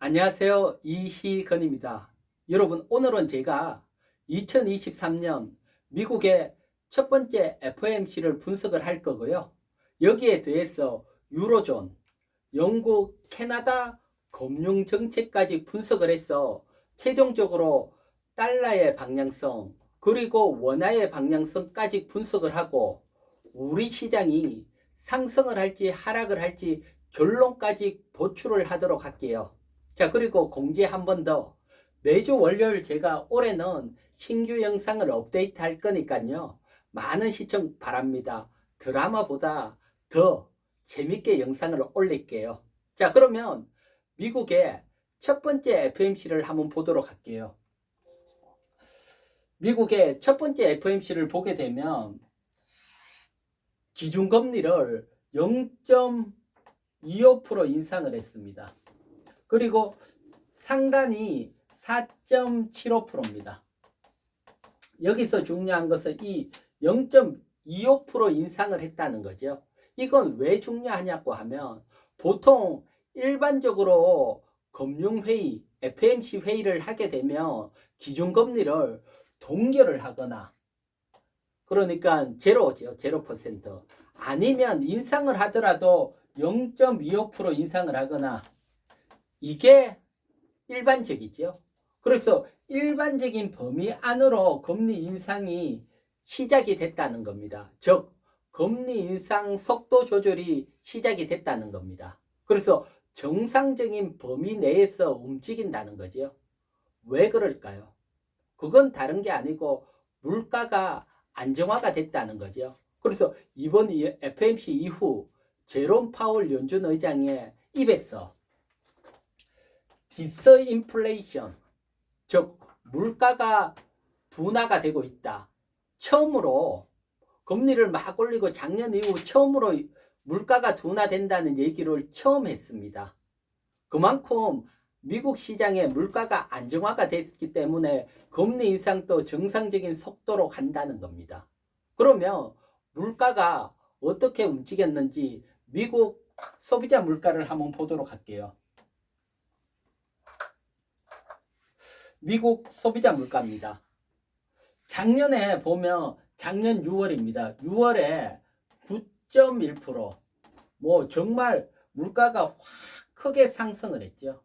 안녕하세요. 이희건입니다. 여러분, 오늘은 제가 2023년 미국의 첫 번째 FOMC를 분석을 할 거고요. 여기에 대해서 유로존, 영국, 캐나다 금융 정책까지 분석을 해서 최종적으로 달러의 방향성, 그리고 원화의 방향성까지 분석을 하고 우리 시장이 상승을 할지 하락을 할지 결론까지 도출을 하도록 할게요. 자, 그리고 공지 한 번 더. 매주 월요일 제가 올해는 신규 영상을 업데이트 할 거니까요. 많은 시청 바랍니다. 드라마보다 더 재밌게 영상을 올릴게요. 자, 그러면 미국의 첫 번째 FOMC를 한번 보도록 할게요. 미국의 첫 번째 FOMC를 보게 되면 기준금리를 0.25% 인상을 했습니다. 그리고 상단이 4.75%입니다. 여기서 중요한 것은 이 0.25% 인상을 했다는 거죠. 이건 왜 중요하냐고 하면 보통 일반적으로 금융회의, FOMC 회의를 하게 되면 기준금리를 동결을 하거나 그러니까 제로죠. 0%. 아니면 인상을 하더라도 0.25% 인상을 하거나 이게 일반적이죠. 그래서 일반적인 범위 안으로 금리 인상이 시작이 됐다는 겁니다. 즉 금리 인상 속도 조절이 시작이 됐다는 겁니다. 그래서 정상적인 범위 내에서 움직인다는 거죠. 왜 그럴까요? 그건 다른 게 아니고 물가가 안정화가 됐다는 거죠. 그래서 이번 FOMC 이후 제롬 파월 연준 의장의 입에서 디스인플레이션, 즉 물가가 둔화가 되고 있다. 처음으로 금리를 막 올리고 작년 이후 처음으로 물가가 둔화된다는 얘기를 처음 했습니다. 그만큼 미국 시장의 물가가 안정화가 됐기 때문에 금리 인상도 정상적인 속도로 간다는 겁니다. 그러면 물가가 어떻게 움직였는지 미국 소비자 물가를 한번 보도록 할게요. 미국 소비자 물가입니다. 작년에 보면 작년 6월입니다. 6월에 9.1%, 뭐 정말 물가가 확 크게 상승을 했죠.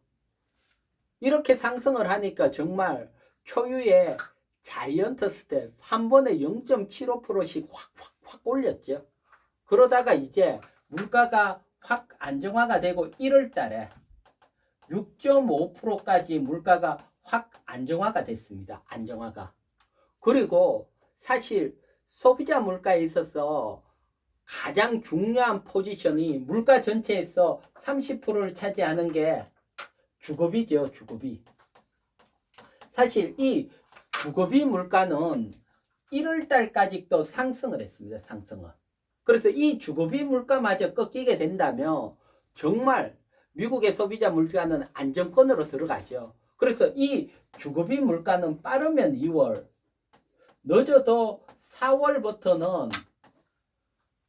이렇게 상승을 하니까 정말 초유의 자이언트 스텝 한 번에 0.75%씩 확 올렸죠. 그러다가 이제 물가가 확 안정화가 되고 1월 달에 6.5%까지 물가가 확 안정화가 됐습니다. 안정화가. 그리고 사실 소비자 물가에 있어서 가장 중요한 포지션이 물가 전체에서 30%를 차지하는 게 주거비죠. 주거비. 사실 이 주거비 물가는 1월 달까지도 상승을 했습니다. 상승을. 그래서 이 주거비 물가마저 꺾이게 된다면 정말 미국의 소비자 물가는 안정권으로 들어가죠. 그래서 이 주거비 물가는 빠르면 2월, 늦어도 4월부터는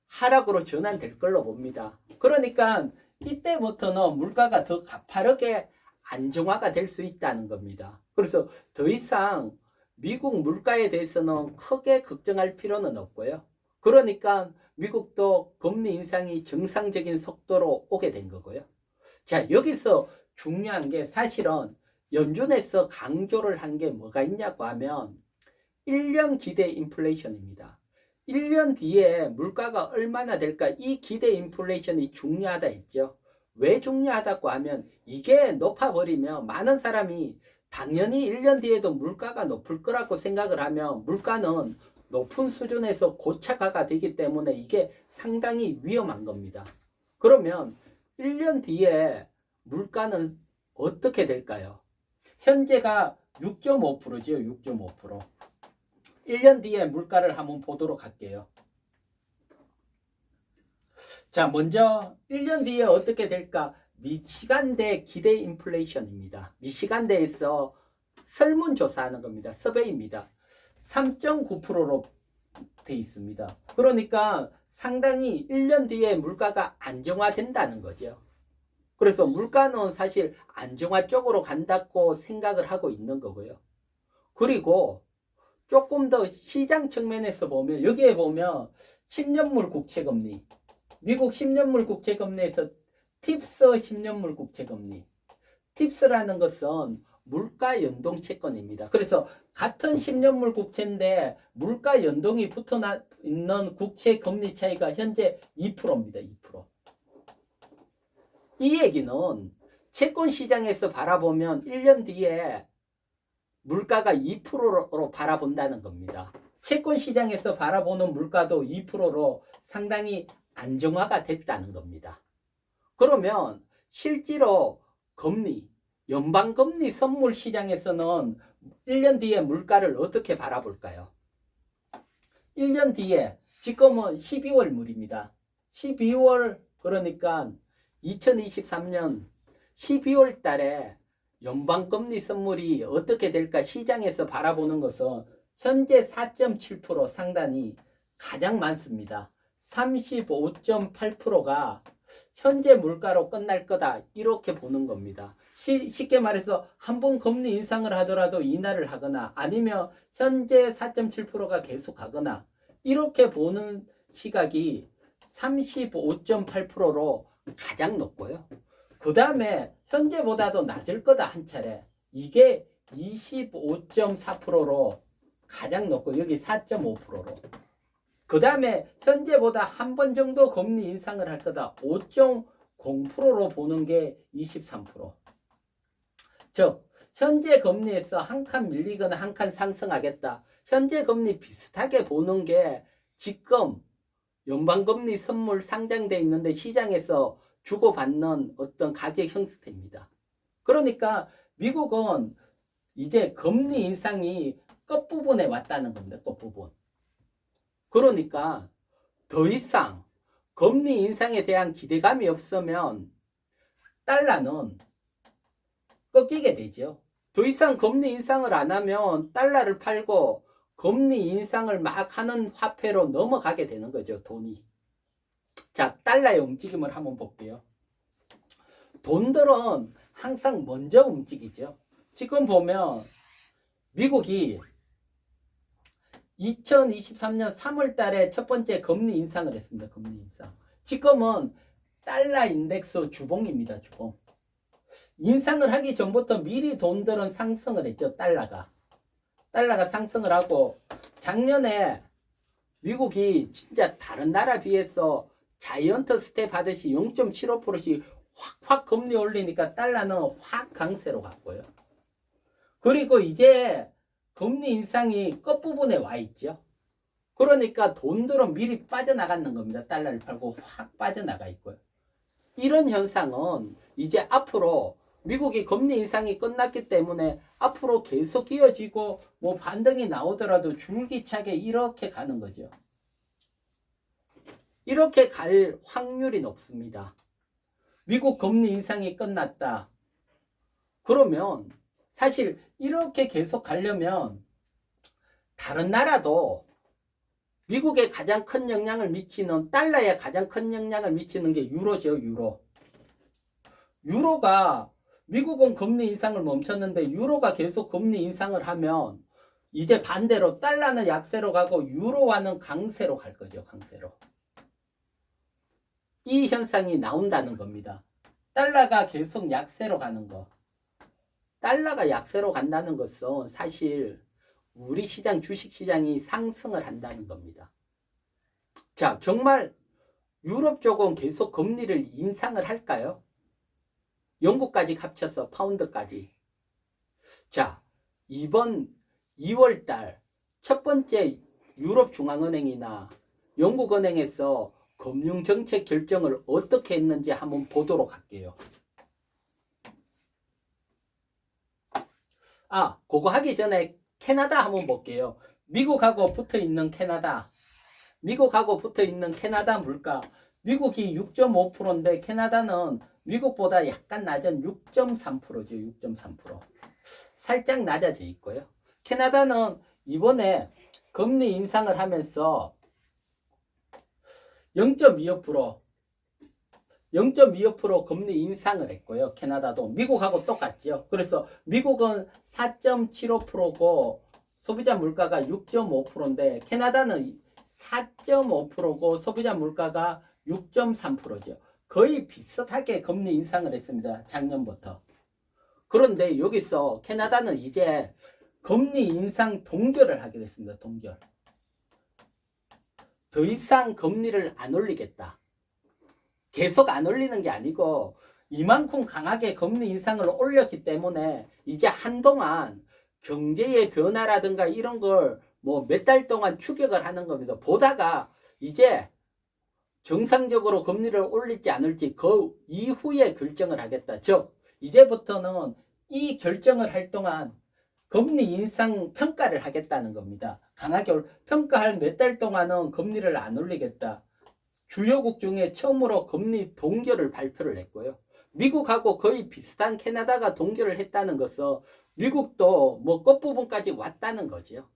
하락으로 전환될 걸로 봅니다. 그러니까 이때부터는 물가가 더 가파르게 안정화가 될 수 있다는 겁니다. 그래서 더 이상 미국 물가에 대해서는 크게 걱정할 필요는 없고요. 그러니까 미국도 금리 인상이 정상적인 속도로 오게 된 거고요. 자, 여기서 중요한 게 사실은 연준에서 강조를 한 게 뭐가 있냐고 하면 1년 기대 인플레이션입니다. 1년 뒤에 물가가 얼마나 될까, 이 기대 인플레이션이 중요하다 했죠. 왜 중요하다고 하면 이게 높아버리면 많은 사람이 당연히 1년 뒤에도 물가가 높을 거라고 생각을 하면 물가는 높은 수준에서 고착화가 되기 때문에 이게 상당히 위험한 겁니다. 그러면 1년 뒤에 물가는 어떻게 될까요? 현재가 6.5%죠. 6.5%. 1년 뒤에 물가를 한번 보도록 할게요. 자, 먼저 1년 뒤에 어떻게 될까? 미시간대 기대 인플레이션입니다. 미시간대에서 설문조사하는 겁니다. 서베이입니다. 3.9%로 돼 있습니다. 그러니까 상당히 1년 뒤에 물가가 안정화된다는 거죠. 그래서 물가는 사실 안정화 쪽으로 간다고 생각을 하고 있는 거고요. 그리고 조금 더 시장 측면에서 보면 여기에 보면 10년물 국채금리, 미국 10년물 국채금리에서 팁스 10년물 국채금리. 팁스라는 것은 물가 연동 채권입니다. 그래서 같은 10년물 국채인데 물가 연동이 붙어 있는 국채 금리 차이가 현재 2%입니다. 2%. 이 얘기는 채권 시장에서 바라보면 1년 뒤에 물가가 2%로 바라본다는 겁니다. 채권 시장에서 바라보는 물가도 2%로 상당히 안정화가 됐다는 겁니다. 그러면 실제로 금리, 연방금리 선물 시장에서는 1년 뒤에 물가를 어떻게 바라볼까요? 1년 뒤에 지금은 12월 물입니다. 12월 그러니까 2023년 12월 달에 연방금리 선물이 어떻게 될까 시장에서 바라보는 것은 현재 4.7% 상단이 가장 많습니다. 35.8%가 현재 물가로 끝날 거다 이렇게 보는 겁니다. 쉽게 말해서 한 번 금리 인상을 하더라도 인하를 하거나 아니면 현재 4.7%가 계속 가거나 이렇게 보는 시각이 35.8%로 가장 높고요. 그 다음에 현재보다도 낮을 거다 한 차례. 이게 25.4%로 가장 높고 여기 4.5%로. 그 다음에 현재보다 한 번 정도 금리 인상을 할 거다. 5.0%로 보는 게 23%. 즉 현재 금리에서 한 칸 밀리거나 한 칸 상승하겠다. 현재 금리 비슷하게 보는 게 지금 연방금리 선물 상장돼 있는데 시장에서 주고받는 어떤 가격 형태입니다. 그러니까 미국은 이제 금리 인상이 끝부분에 왔다는 겁니다. 끝부분. 그러니까 더 이상 금리 인상에 대한 기대감이 없으면 달러는 꺾이게 되죠. 더 이상 금리 인상을 안 하면 달러를 팔고 금리 인상을 막 하는 화폐로 넘어가게 되는 거죠. 돈이. 자, 달러의 움직임을 한번 볼게요. 돈들은 항상 먼저 움직이죠. 지금 보면 미국이 2023년 3월 달에 첫 번째 금리 인상을 했습니다. 금리 인상. 지금은 달러 인덱스 주봉입니다. 주봉. 인상을 하기 전부터 미리 돈들은 상승을 했죠. 달러가 상승을 하고 작년에 미국이 진짜 다른 나라 비해서 자이언트 스텝 하듯이 0.75%씩 확 금리 올리니까 달러는 확 강세로 갔고요. 그리고 이제 금리 인상이 끝부분에 와 있죠. 그러니까 돈들은 미리 빠져나가는 겁니다. 달러를 팔고 확 빠져나가 있고요. 이런 현상은 이제 앞으로 미국이 금리 인상이 끝났기 때문에 앞으로 계속 이어지고 뭐 반등이 나오더라도 줄기차게 이렇게 가는 거죠. 이렇게 갈 확률이 높습니다. 미국 금리 인상이 끝났다. 그러면 사실 이렇게 계속 가려면 다른 나라도 미국에 가장 큰 영향을 미치는 달러에 가장 큰 영향을 미치는 게 유로죠. 유로가 미국은 금리 인상을 멈췄는데 유로가 계속 금리 인상을 하면 이제 반대로 달러는 약세로 가고 유로화는 강세로 갈 거죠. 강세로. 이 현상이 나온다는 겁니다. 달러가 계속 약세로 가는 거. 달러가 약세로 간다는 것은 사실 우리 시장 주식시장이 상승을 한다는 겁니다. 자, 정말 유럽 쪽은 계속 금리를 인상을 할까요? 영국까지 합쳐서 파운드까지. 자, 이번 2월달 첫 번째 유럽 중앙은행이나 영국은행에서 금융정책 결정을 어떻게 했는지 한번 보도록 할게요. 그거 하기 전에 캐나다 한번 볼게요. 미국하고 붙어있는 캐나다. 미국하고 붙어있는 캐나다 물가. 미국이 6.5%인데 캐나다는 미국보다 약간 낮은 6.3%죠. 6.3%. 살짝 낮아져 있고요. 캐나다는 이번에 금리 인상을 하면서 0.25% 0.25% 금리 인상을 했고요. 캐나다도 미국하고 똑같죠. 그래서 미국은 4.75%고 소비자 물가가 6.5%인데 캐나다는 4.5%고 소비자 물가가 6.3%죠. 거의 비슷하게 금리 인상을 했습니다. 작년부터. 그런데 여기서 캐나다는 이제 금리 인상 동결을 하게 됐습니다. 동결. 더 이상 금리를 안 올리겠다. 계속 안 올리는 게 아니고 이만큼 강하게 금리 인상을 올렸기 때문에 이제 한동안 경제의 변화라든가 이런 걸 뭐 몇 달 동안 추격을 하는 겁니다. 보다가 이제 정상적으로 금리를 올릴지 안 올릴지 그 이후에 결정을 하겠다. 즉 이제부터는 이 결정을 할 동안 금리 인상 평가를 하겠다는 겁니다. 강하게 평가할 몇 달 동안은 금리를 안 올리겠다. 주요국 중에 처음으로 금리 동결을 발표를 했고요. 미국하고 거의 비슷한 캐나다가 동결을 했다는 것은 미국도 뭐 끝부분까지 왔다는 거죠.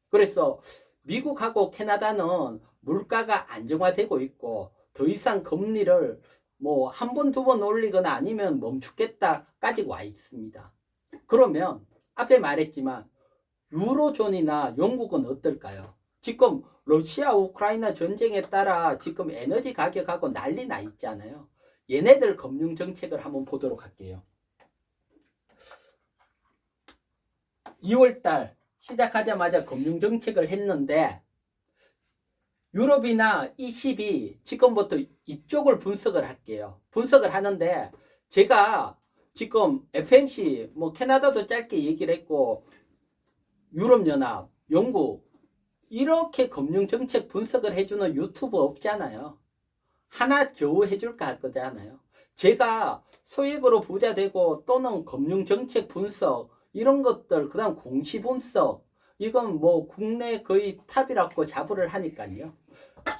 그래서 미국하고 캐나다는 물가가 안정화되고 있고 더 이상 금리를 뭐 한 번, 두 번 올리거나 아니면 멈추겠다까지 와 있습니다. 그러면 앞에 말했지만 유로존이나 영국은 어떨까요? 지금 러시아 우크라이나 전쟁에 따라 지금 에너지 가격하고 난리 나 있잖아요. 얘네들 금융 정책을 한번 보도록 할게요. 2월달 시작하자마자 금융 정책을 했는데 유럽이나 ECB 지금부터 이쪽을 분석을 할게요. 분석을 하는데 제가 지금 FMC 뭐 캐나다도 짧게 얘기를 했고 유럽연합, 영국 이렇게 금융정책 분석을 해주는 유튜브 없잖아요. 하나 겨우 해줄까 할 거잖아요. 제가 소액으로 부자 되고 또는 금융정책 분석 이런 것들 그 다음 공시 분석 이건 뭐 국내 거의 탑이라고 자부를 하니까요.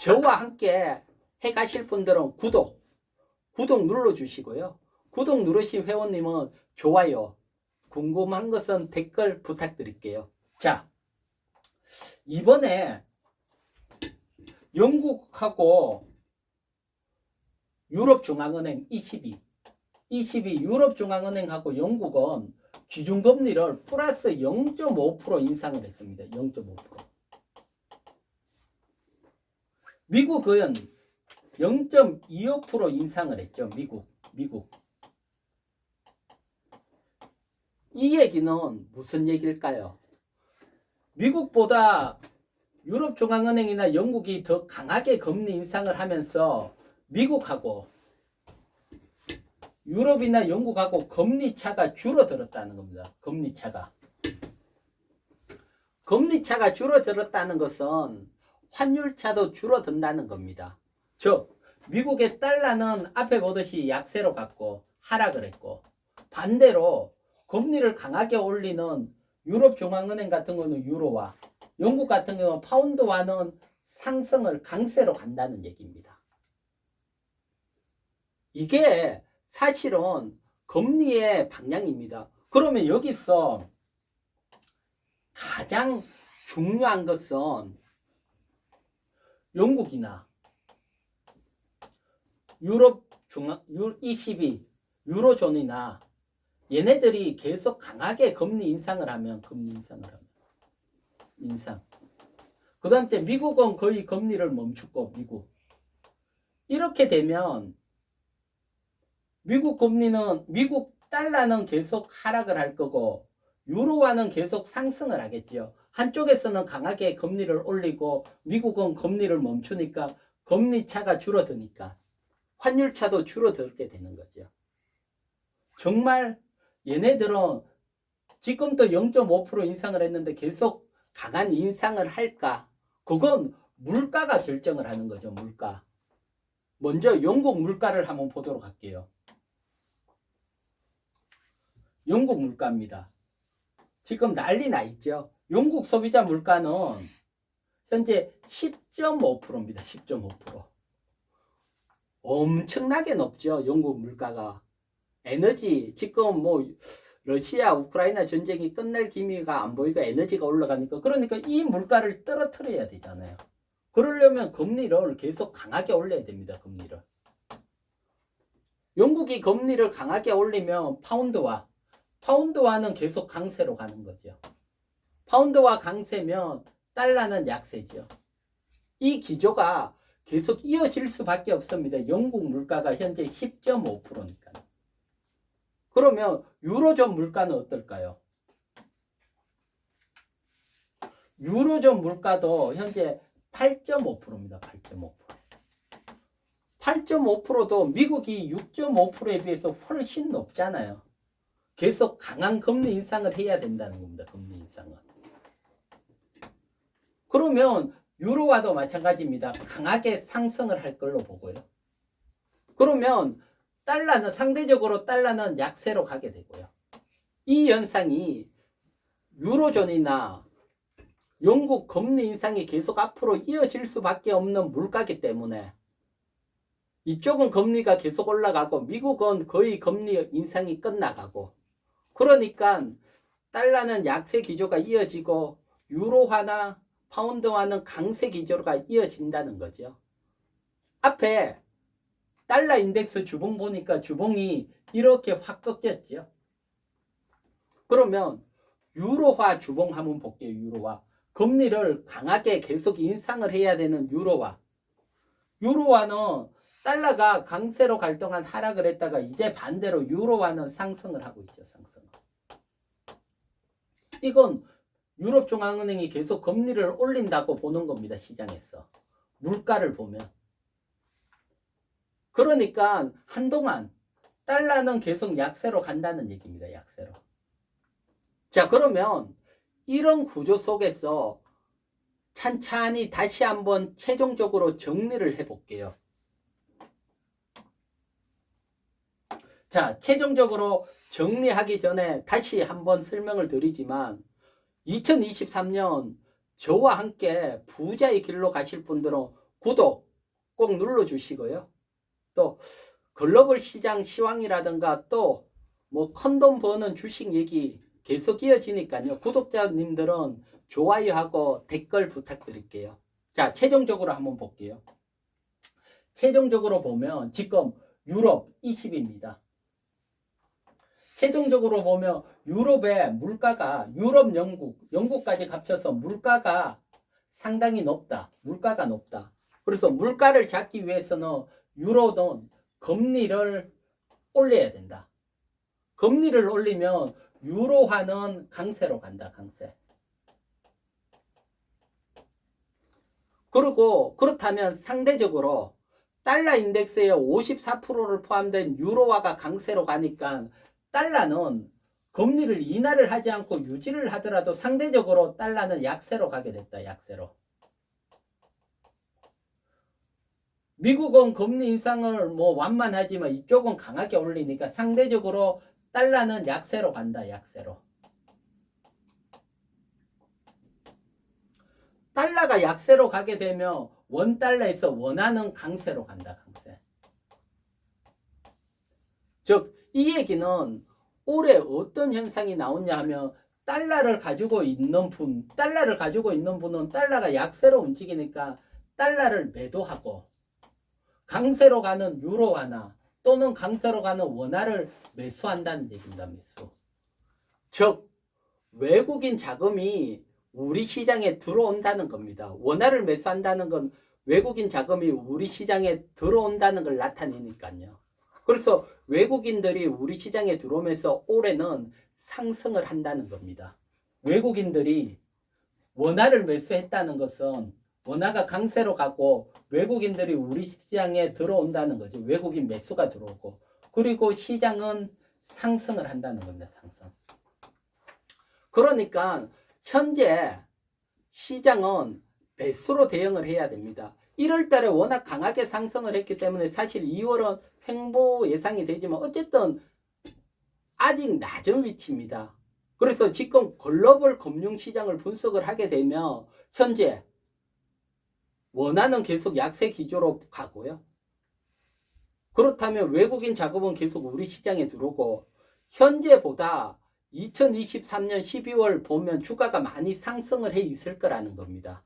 저와 함께 해 가실 분들은 구독 눌러주시고요. 구독 누르신 회원님은 좋아요, 궁금한 것은 댓글 부탁드릴게요. 자, 이번에 영국하고 유럽중앙은행 ECB 유럽중앙은행하고 영국은 기준금리를 플러스 0.5% 인상을 했습니다. 0.5%. 미국은 0.25% 인상을 했죠. 미국. 이 얘기는 무슨 얘기일까요? 미국보다 유럽중앙은행이나 영국이 더 강하게 금리 인상을 하면서 미국하고 유럽이나 영국하고 금리 차가 줄어들었다는 겁니다. 금리 차가 줄어들었다는 것은 환율 차도 줄어든다는 겁니다. 즉 미국의 달러는 앞에 보듯이 약세로 갔고 하락을 했고 반대로 금리를 강하게 올리는 유럽중앙은행 같은 경우는 유로와 영국 같은 경우는 파운드와는 강세로 간다는 얘기입니다. 이게 사실은 금리의 방향입니다. 그러면 여기서 가장 중요한 것은 영국이나 ECB, 유로존이나 얘네들이 계속 강하게 금리 인상을 하면 그 다음 때 미국은 거의 금리를 멈추고 이렇게 되면 미국 달러는 계속 하락을 할 거고 유로화는 계속 상승을 하겠죠. 한쪽에서는 강하게 금리를 올리고 미국은 금리를 멈추니까 금리 차가 줄어드니까 환율 차도 줄어들게 되는 거죠. 정말 얘네들은 지금도 0.5% 인상을 했는데 계속 강한 인상을 할까? 그건 물가가 결정을 하는 거죠. 물가. 먼저 영국 물가를 한번 보도록 할게요. 영국 물가입니다. 지금 난리 나 있죠. 영국 소비자 물가는 현재 10.5%입니다. 10.5%. 엄청나게 높죠. 영국 물가가. 에너지 지금 뭐 러시아 우크라이나 전쟁이 끝날 기미가 안 보이고 에너지가 올라가니까 그러니까 이 물가를 떨어뜨려야 되잖아요. 그러려면 금리를 계속 강하게 올려야 됩니다. 금리를. 영국이 금리를 강하게 올리면 파운드화는 계속 강세로 가는 거죠. 파운드화 강세면 달러는 약세죠. 이 기조가 계속 이어질 수밖에 없습니다. 영국 물가가 현재 10.5%니까. 그러면 유로존 물가는 어떨까요? 유로존 물가도 현재 8.5%입니다. 8.5%. 8.5%도 미국이 6.5%에 비해서 훨씬 높잖아요. 계속 강한 금리 인상을 해야 된다는 겁니다. 금리 인상은. 그러면 유로화도 마찬가지입니다. 강하게 상승을 할 걸로 보고요. 그러면 상대적으로 달러는 약세로 가게 되고요. 이 현상이 유로존이나 영국 금리 인상이 계속 앞으로 이어질 수밖에 없는 물가기 때문에 이쪽은 금리가 계속 올라가고 미국은 거의 금리 인상이 끝나가고, 그러니까 달러는 약세 기조가 이어지고 유로화나 파운드화는 강세 기조가 이어진다는 거죠. 앞에 달러 인덱스 주봉 보니까 주봉이 이렇게 확 꺾였죠. 그러면 유로화 주봉 한번 볼게요. 유로화. 금리를 강하게 계속 인상을 해야 되는 유로화. 유로화는 달러가 강세로 갈 동안 하락을 했다가 이제 반대로 유로화는 상승을 하고 있죠. 상승. 이건 유럽중앙은행이 계속 금리를 올린다고 보는 겁니다. 시장에서. 물가를 보면. 그러니까 한동안 달러는 계속 약세로 간다는 얘기입니다. 약세로. 자, 그러면 이런 구조 속에서 찬찬히 다시 한번 최종적으로 정리를 해볼게요. 자, 최종적으로 정리하기 전에 다시 한번 설명을 드리지만 2023년 저와 함께 부자의 길로 가실 분들은 구독 꼭 눌러주시고요. 또 글로벌 시장 시황이라든가 또 뭐 콘돔 버는 주식 얘기 계속 이어지니까요. 구독자님들은 좋아요하고 댓글 부탁드릴게요. 자, 최종적으로 한번 볼게요. 최종적으로 보면 지금 유럽 20입니다. 최종적으로 보면 유럽의 물가가 유럽, 영국까지 합쳐서 물가가 상당히 높다. 물가가 높다. 그래서 물가를 잡기 위해서는 유로는 금리를 올려야 된다. 금리를 올리면 유로화는 강세로 간다. 강세. 그리고 그렇다면 상대적으로 달러 인덱스의 54%를 포함된 유로화가 강세로 가니까 달러는 금리를 인하를 하지 않고 유지를 하더라도 상대적으로 달러는 약세로 가게 됐다. 약세로. 미국은 금리 인상을 뭐 완만하지만 이쪽은 강하게 올리니까 상대적으로 달러는 약세로 간다. 약세로. 달러가 약세로 가게 되면 원달러에서 원화는 강세로 간다. 강세. 즉 이 얘기는 올해 어떤 현상이 나오냐 하면 달러를 가지고 있는 분은 달러가 약세로 움직이니까 달러를 매도하고 강세로 가는 유로화나 또는 강세로 가는 원화를 매수한다는 얘기입니다. 매수. 즉 외국인 자금이 우리 시장에 들어온다는 겁니다. 원화를 매수한다는 건 외국인 자금이 우리 시장에 들어온다는 걸 나타내니까요. 그래서 외국인들이 우리 시장에 들어오면서 올해는 상승을 한다는 겁니다. 외국인들이 원화를 매수했다는 것은 원화가 강세로 가고 외국인들이 우리 시장에 들어온다는 거죠. 외국인 매수가 들어오고 그리고 시장은 상승을 한다는 겁니다. 상승. 그러니까 현재 시장은 매수로 대응을 해야 됩니다. 1월 달에 워낙 강하게 상승을 했기 때문에 사실 2월은 횡보 예상이 되지만 어쨌든 아직 낮은 위치입니다. 그래서 지금 글로벌 금융시장을 분석을 하게 되면 현재 원화는 계속 약세 기조로 가고요. 그렇다면 외국인 자금은 계속 우리 시장에 들어오고 현재보다 2023년 12월 보면 주가가 많이 상승을 해 있을 거라는 겁니다.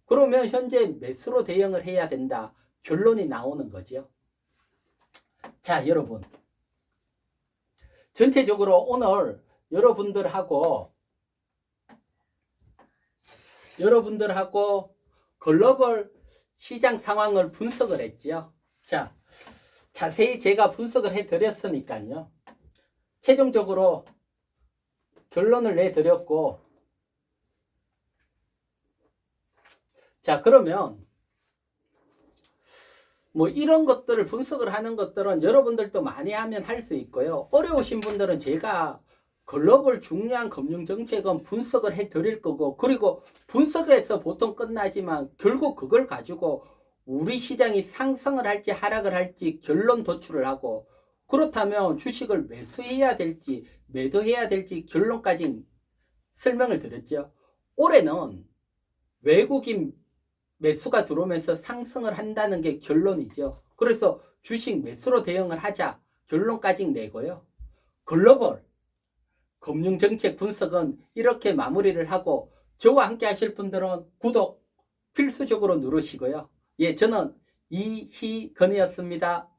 그러면 현재 매수로 대응을 해야 된다. 결론이 나오는 거죠. 자, 여러분. 전체적으로 오늘 여러분들하고 글로벌 시장 상황을 분석을 했죠. 자, 자세히 제가 분석을 해드렸으니까요. 최종적으로 결론을 내드렸고, 자, 그러면 뭐 이런 것들을 분석을 하는 것들은 여러분들도 많이 하면 할 수 있고요. 어려우신 분들은 제가 글로벌 중요한 금융정책은 분석을 해 드릴 거고, 그리고 분석해서 보통 끝나지만 결국 그걸 가지고 우리 시장이 상승을 할지 하락을 할지 결론 도출을 하고, 그렇다면 주식을 매수해야 될지 매도해야 될지 결론까지 설명을 드렸죠. 올해는 외국인 매수가 들어오면서 상승을 한다는 게 결론이죠. 그래서 주식 매수로 대응을 하자 결론까지 내고요. 글로벌 금융정책 분석은 이렇게 마무리를 하고, 저와 함께 하실 분들은 구독 필수적으로 누르시고요. 예, 저는 이희건이었습니다.